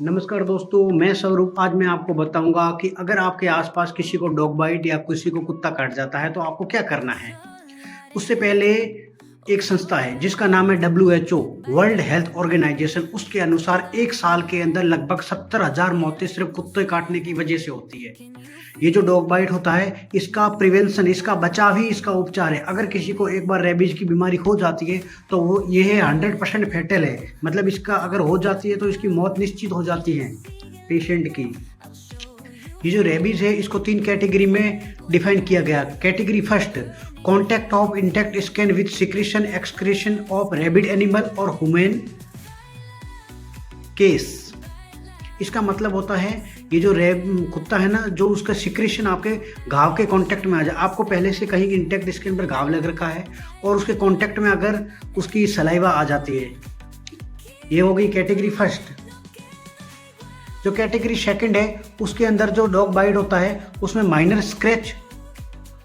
नमस्कार दोस्तों, मैं स्वरूप। आज मैं आपको बताऊंगा कि अगर आपके आसपास किसी को डॉग बाइट या किसी को कुत्ता काट जाता है तो आपको क्या करना है। उससे पहले एक संस्था है जिसका नाम है WHO, वर्ल्ड हेल्थ ऑर्गेनाइजेशन। उसके अनुसार एक साल के अंदर लगभग 70,000 मौतें सिर्फ कुत्ते काटने की वजह से होती है। ये जो डॉग बाइट होता है, इसका प्रिवेंशन, इसका बचाव ही इसका उपचार है। अगर किसी को एक बार रेबीज की बीमारी हो जाती है तो वो ये है 100% फैटल है। मतलब इसका अगर हो जाती है तो इसकी मौत निश्चित हो जाती है पेशेंट की। ये जो रेबीज है इसको 3 कैटेगरी में डिफाइन किया गया। Category first, contact of intact skin with secretion excretion of rapid animal और ह्यूमन केस। इसका मतलब होता है ये जो कुत्ता है ना, जो उसका सिक्रेशन आपके घाव के कांटेक्ट में आ जाए। आपको पहले से कहीं इंटेक्ट स्किन पर घाव लग रखा है और उसके कांटेक्ट में अगर उसकी सलाइवा आ जाती है, ये हो गई कैटेगरी फर्स्ट। जो कैटेगरी सेकंड है, उसके अंदर जो डॉग बाइट होता है उसमें माइनर स्क्रैच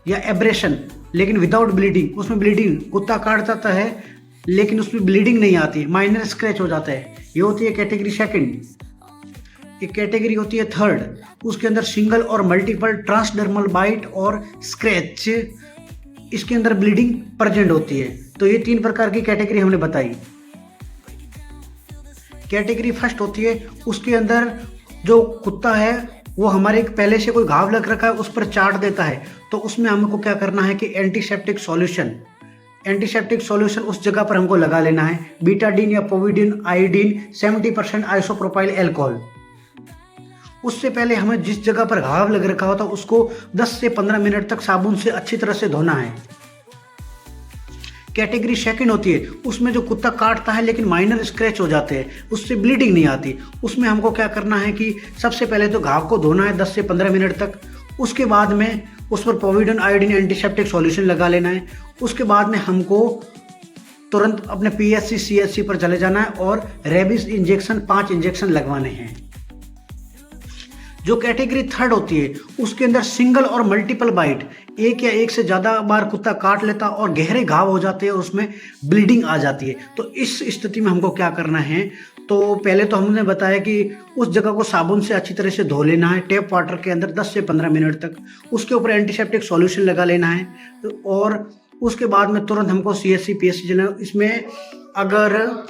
या एब्रेशन लेकिन विदाउट ब्लीडिंग। उसमें ब्लीडिंग, कुत्ता काट जाता है लेकिन उसमें ब्लीडिंग नहीं आती, माइनर स्क्रैच हो जाता है। ये होती है कैटेगरी सेकंड। एक कैटेगरी होती है थर्ड, उसके अंदर सिंगल और मल्टीपल ट्रांसडर्मल बाइट और स्क्रैच, इसके अंदर ब्लीडिंग प्रेजेंट होती है। तो ये 3 प्रकार की कैटेगरी हमने बताई। कैटेगरी फर्स्ट होती है, उसके अंदर जो कुत्ता है वो हमारे पहले से कोई घाव लग रखा है उस पर चाट देता है, तो उसमें हमको क्या करना है कि एंटीसेप्टिक सॉल्यूशन उस जगह पर हमको लगा लेना है। बीटाडीन या पोविडीन, आयोडीन, 70% आइसोप्रोपाइल एल्कोहल। उससे पहले हमें जिस जगह पर घाव लग रखा होता है उसको 10 से 15 मिनट तक साबुन से अच्छी तरह से धोना है। कैटेगरी सेकंड होती है, उसमें जो कुत्ता काटता है लेकिन माइनर स्क्रैच हो जाते हैं, उससे ब्लीडिंग नहीं आती। उसमें हमको क्या करना है कि सबसे पहले तो घाव को धोना है 10 से 15 मिनट तक। उसके बाद में उस पर पोविडन आयोडीन एंटीसेप्टिक सॉल्यूशन लगा लेना है। उसके बाद में हमको तुरंत अपने PSC CSC पर चले जाना है और रेबीज इंजेक्शन 5 इंजेक्शन लगवाने हैं। जो कैटेगरी थर्ड होती है, उसके अंदर सिंगल और मल्टीपल बाइट, एक या एक से ज़्यादा बार कुत्ता काट लेता और गहरे घाव हो जाते हैं और उसमें ब्लीडिंग आ जाती है। तो इस स्थिति में हमको क्या करना है, तो पहले तो हमने बताया कि उस जगह को साबुन से अच्छी तरह से धो लेना है टैप वाटर के अंदर 10 से 15 मिनट तक। उसके ऊपर एंटीसेप्टिक सॉल्यूशन लगा लेना है और उसके बाद में तुरंत हमको CSC PSC जाना। इसमें अगर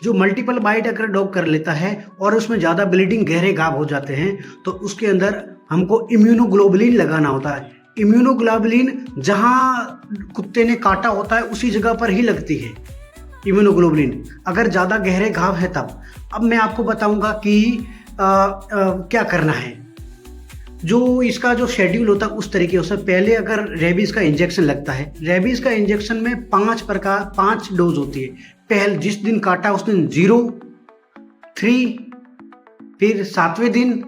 जो मल्टीपल बाइट अगर डॉग कर लेता है और उसमें ज़्यादा ब्लीडिंग, गहरे घाव हो जाते हैं, तो उसके अंदर हमको इम्यूनोग्लोबुलिन लगाना होता है। इम्यूनोग्लोबुलिन जहाँ कुत्ते ने काटा होता है उसी जगह पर ही लगती है इम्यूनोग्लोबुलिन, अगर ज़्यादा गहरे घाव है तब। अब मैं आपको बताऊंगा कि क्या करना है। जो इसका जो शेड्यूल होता है उस तरीके से, पहले अगर रेबीज का इंजेक्शन लगता है, रेबीज का इंजेक्शन में 5 डोज होती है। पहले जिस दिन काटा उस दिन 0, 3, फिर 7वें दिन,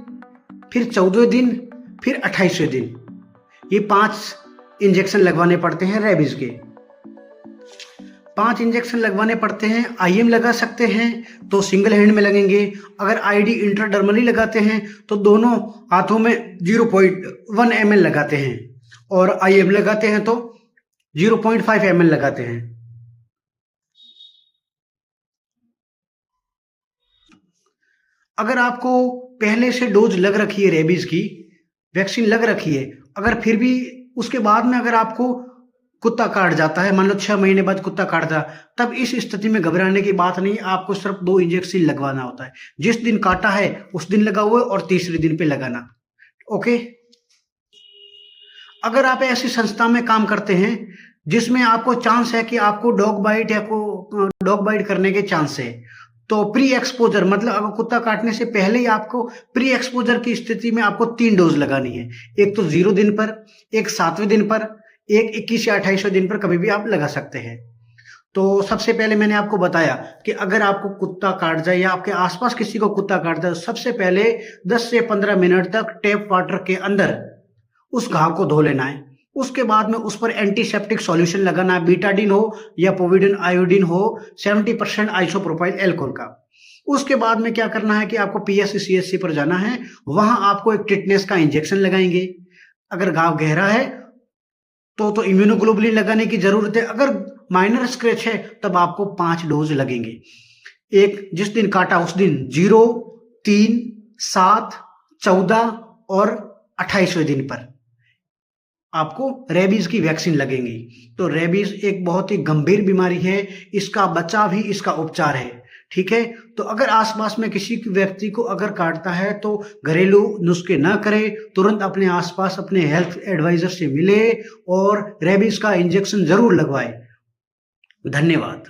फिर 14वें दिन, फिर 28वें दिन। ये 5 इंजेक्शन लगवाने पड़ते हैं रेबीज के। 5 इंजेक्शन लगवाने पड़ते हैं। IM लगा सकते हैं तो सिंगल हैंड में लगेंगे। अगर ID इंट्राडर्मली लगाते हैं तो दोनों हाथों में 0.1 ml लगाते हैं और IM लगाते हैं तो 0.5 ml लगाते हैं। अगर आपको पहले से डोज लग रखी है, रेबीज की वैक्सीन लग रखी है, अगर फिर भी उसके बाद में अगर आपको कुत्ता काट जाता है, मान लो 6 महीने बाद कुत्ता काटता, तब इस स्थिति में घबराने की बात नहीं। आपको सिर्फ 2 इंजेक्शन लगवाना होता है। जिस दिन काटा है उस दिन लगा हुआ और तीसरे दिन पे लगाना। ओके। अगर आप ऐसी संस्था में काम करते हैं जिसमें आपको चांस है कि आपको डॉग बाइट करने के चांस है, तो प्री एक्सपोजर, मतलब अगर कुत्ता काटने से पहले ही आपको प्री एक्सपोजर की स्थिति में आपको 3 डोज लगानी है। एक तो 0 दिन पर, एक 7वें दिन पर, एक 21 या 28वें दिन पर कभी भी आप लगा सकते हैं। तो सबसे पहले मैंने आपको बताया कि अगर आपको कुत्ता काट जाए या आपके आसपास किसी को कुत्ता काट जाए, सबसे पहले 10 से 15 मिनट तक टैप वाटर के अंदर उस घाव को धो लेना है। उसके बाद में उस पर एंटीसेप्टिक सॉल्यूशन लगाना है, बीटाडीन हो या पोविडन आयोडीन हो, 70% आइसोप्रोपाइल एल्कोहल का। उसके बाद में क्या करना है कि आपको PSC CSC पर जाना है, वहां आपको एक टिटनेस का इंजेक्शन लगाएंगे। अगर घाव गहरा है तो इम्यूनोग्लोबुलिन लगाने की जरूरत है। अगर माइनर स्क्रैच है तब आपको 5 डोज लगेंगे। एक जिस दिन काटा उस दिन 0, 3, 7, 14 और 28वें दिन पर आपको रेबीज की वैक्सीन लगेंगी। तो रेबीज एक बहुत ही गंभीर बीमारी है, इसका बचाव ही इसका उपचार है। ठीक है, तो अगर आसपास में किसी व्यक्ति को अगर काटता है तो घरेलू नुस्खे ना करें, तुरंत अपने आसपास अपने हेल्थ एडवाइजर से मिले और रेबीज का इंजेक्शन जरूर लगवाएं। धन्यवाद।